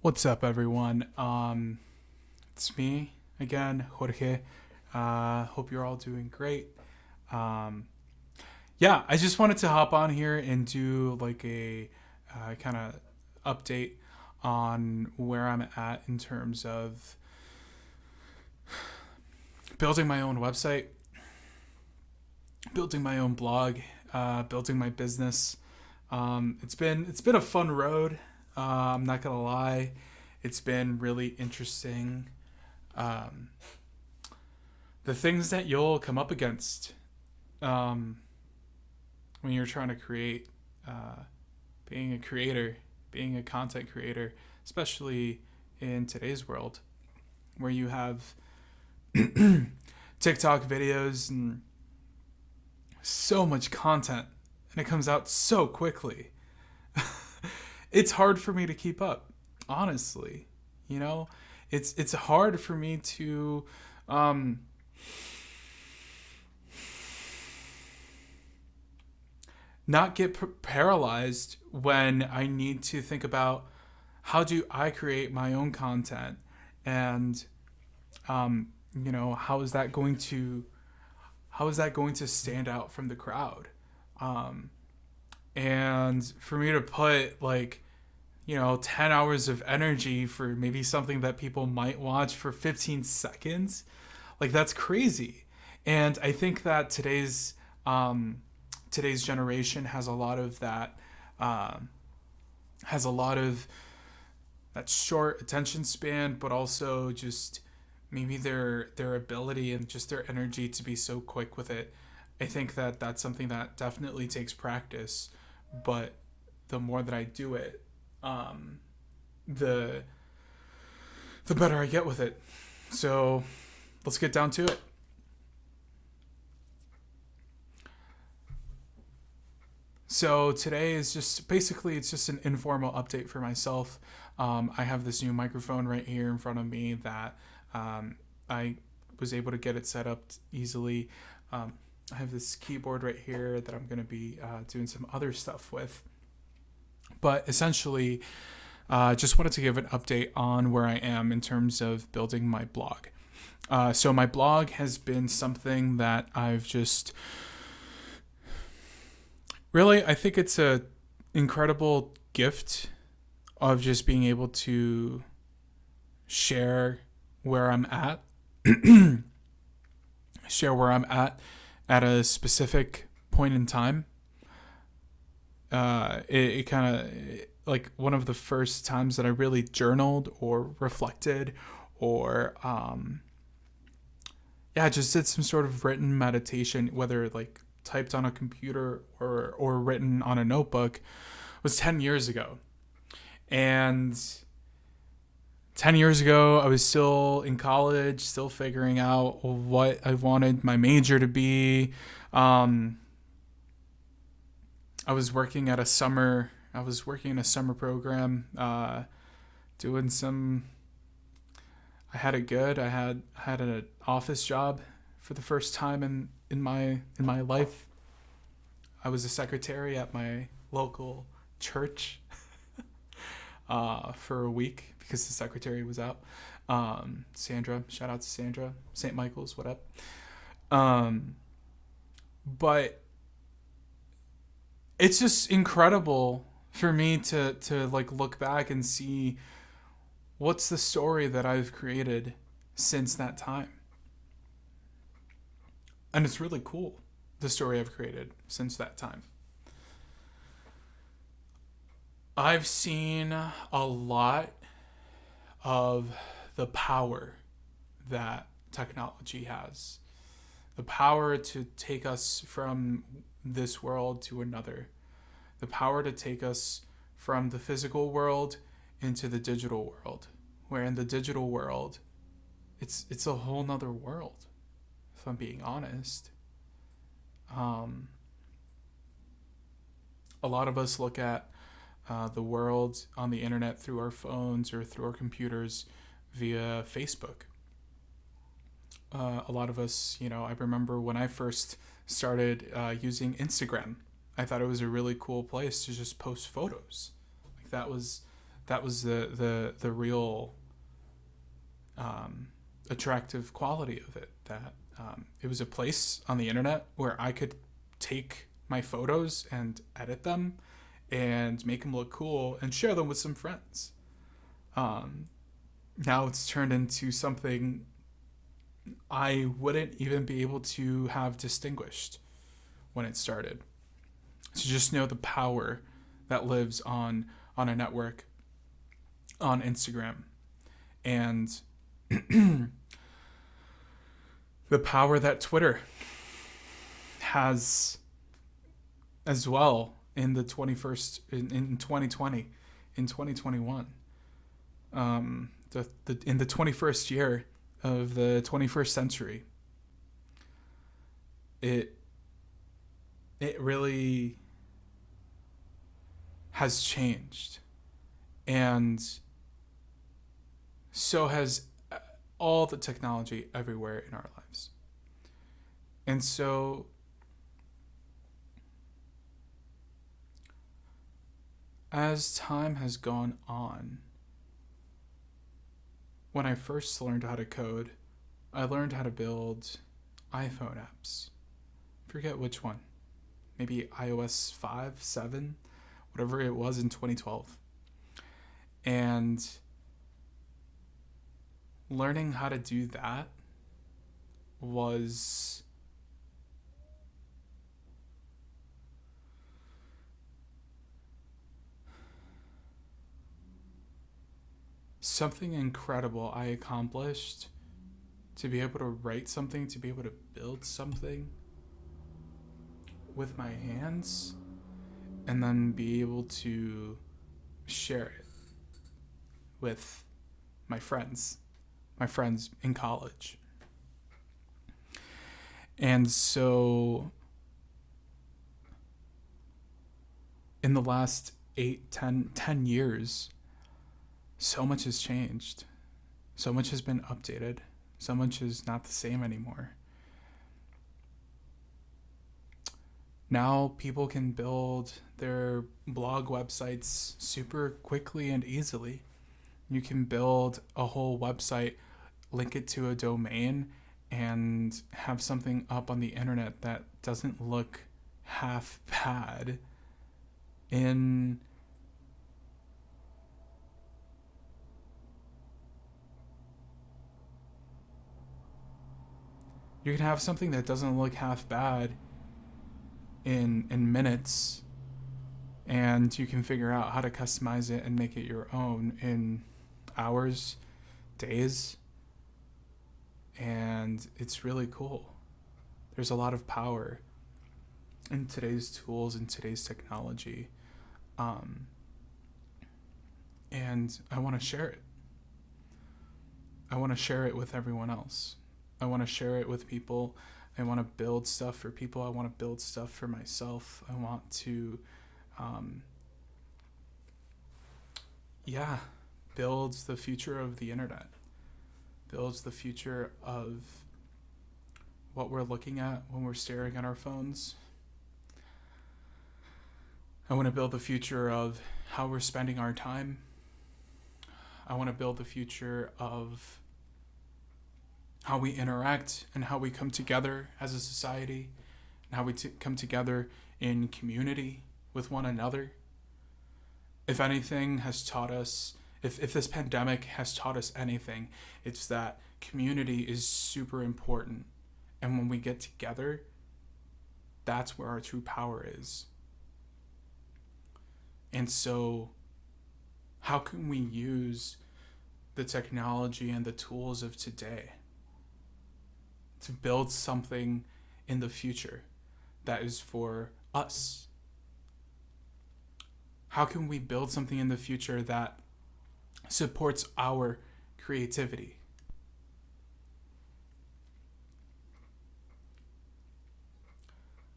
What's up, everyone? It's me again, Jorge. Hope you're all doing great. Um, yeah, I just wanted to hop on here and do like a kind of update on where I'm at in terms of building my own website, building my own blog, building my business. It's been a fun road. I'm not gonna lie, it's been really interesting. Um, the things that you'll come up against um, when you're trying to create, uh, being a creator, being a content creator, especially in today's world where you have TikTok videos and so much content and it comes out so quickly. It's hard for me to keep up, honestly. You know, it's hard for me to um, not get paralyzed when I need to think about how do I create my own content and how is that going to stand out from the crowd? Um, and for me to put like 10 hours of energy for maybe something that people might watch for 15 seconds, like that's crazy. And I think that today's generation has a lot of that, um, has a lot of that short attention span, but also just maybe their ability and just their energy to be so quick with it. I think that that's something that definitely takes practice, but the more that I do it, um, the the better I get with it. So let's get down to it. So today is just basically it's just an informal update for myself. I have this new microphone right here in front of me that I was able to get it set up easily. Um, I have this keyboard right here that I'm going to be doing some other stuff with. But essentially, just wanted to give an update on where I am in terms of building my blog. So my blog has been something that I've just really, I think it's a incredible gift of just being able to share where I'm at, share where I'm at a specific point in time. It kind of like one of the first times that I really journaled or reflected or yeah, just did some sort of written meditation, whether like typed on a computer or written on a notebook, was 10 years ago. And 10 years ago, I was still in college, still figuring out what I wanted my major to be. Um, I was working in a summer program, doing some, I had it good. I had an office job for the first time in my life. I was a secretary at my local church for a week because the secretary was out. Sandra, shout out to Sandra, St. Michael's, what up? Um, but it's just incredible for me to like look back and see what's the story that I've created since that time. And it's really cool, the story I've created since that time. I've seen a lot of the power that technology has, the power to take us from this world to another, the power to take us from the physical world into the digital world, where in the digital world, it's a whole nother world, if I'm being honest. Um, a lot of us look at the world on the internet through our phones or through our computers via Facebook. A lot of us, I remember when I first started using Instagram, I thought it was a really cool place to just post photos. Like that was the real attractive quality of it. That it was a place on the internet where I could take my photos and edit them and make them look cool and share them with some friends. Now it's turned into something I wouldn't even be able to have distinguished when it started. So just know the power that lives on a network, on Instagram, and the power that Twitter has as well in the 21st in 2020, in 2021, in the 21st year of the 21st century. It really has changed, and so has all the technology everywhere in our lives. And so as time has gone on, when I first learned how to code, I learned how to build iPhone apps. Forget which one. Maybe iOS 5, 7, whatever it was in 2012. And learning how to do that was something incredible I accomplished. To be able to write something, to be able to build something with my hands, and then be able to share it with my friends in college. And so in the last 10 years, so much has changed. So much has been updated. So much is not the same anymore. Now people can build their blog websites super quickly and easily. You can build a whole website, link it to a domain, and have something up on the internet that doesn't look half bad in you can have something that doesn't look half bad in minutes, and you can figure out how to customize it and make it your own in hours, days, and it's really cool. There's a lot of power in today's tools and today's technology, and I want to share it. I want to share it with everyone else. I want to share it with people. I want to build stuff for people. I want to build stuff for myself. I want to, build the future of the internet. Builds the future of what we're looking at when we're staring at our phones. I want to build the future of how we're spending our time. I want to build the future of how we interact and how we come together as a society, and how we come together in community with one another. If anything has taught us, if this pandemic has taught us anything, it's that community is super important. And when we get together, that's where our true power is. And so, how can we use the technology and the tools of today to build something in the future that is for us? How can we build something in the future that supports our creativity?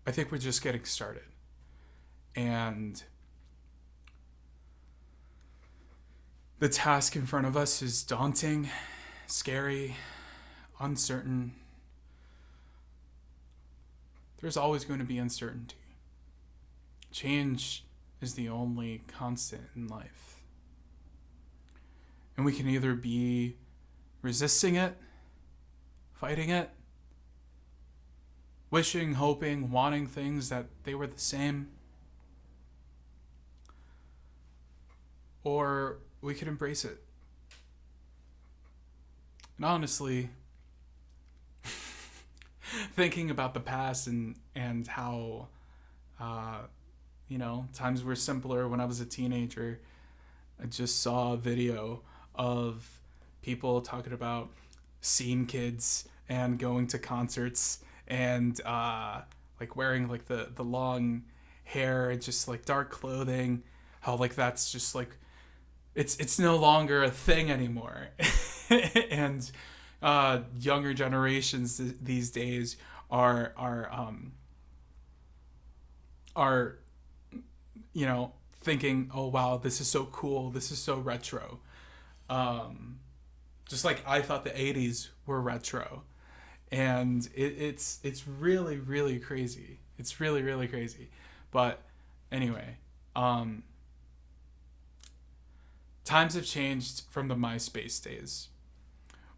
I think we're just getting started. And the task in front of us is daunting, scary, uncertain. There's always going to be uncertainty. Change is the only constant in life. And we can either be resisting it, fighting it, wishing, hoping, wanting things that they were the same, or we could embrace it. And honestly, thinking about the past and how, times were simpler when I was a teenager, I just saw a video of people talking about scene kids and going to concerts and like wearing like the long hair, just like dark clothing. How like that's just like it's no longer a thing anymore, and younger generations these days are thinking, oh wow, this is so cool, this is so retro. Um, just like I thought the '80s were retro, and it's really really crazy. It's really really crazy, but anyway, um, times have changed from the MySpace days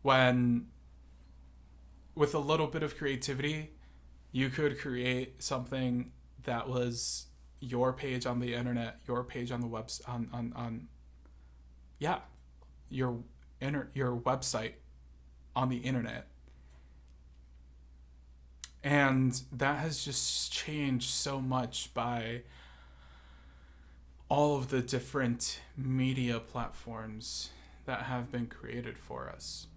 when, with a little bit of creativity, you could create something that was your page on the internet, your page on the web on yeah, your your website on the internet. And that has just changed so much by all of the different media platforms that have been created for us.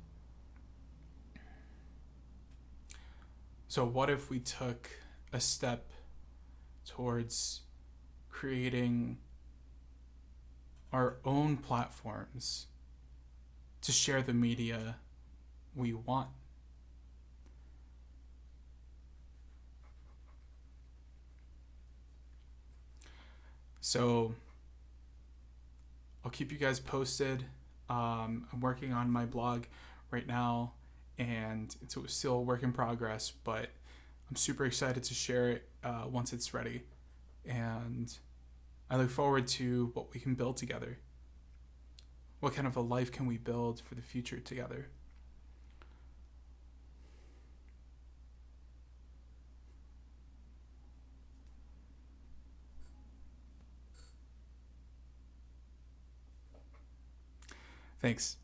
So, what if we took a step towards creating our own platforms to share the media we want? So, I'll keep you guys posted. I'm working on my blog right now, and it's still a work in progress, but I'm super excited to share it once it's ready. And I look forward to what we can build together. What kind of a life can we build for the future together? Thanks.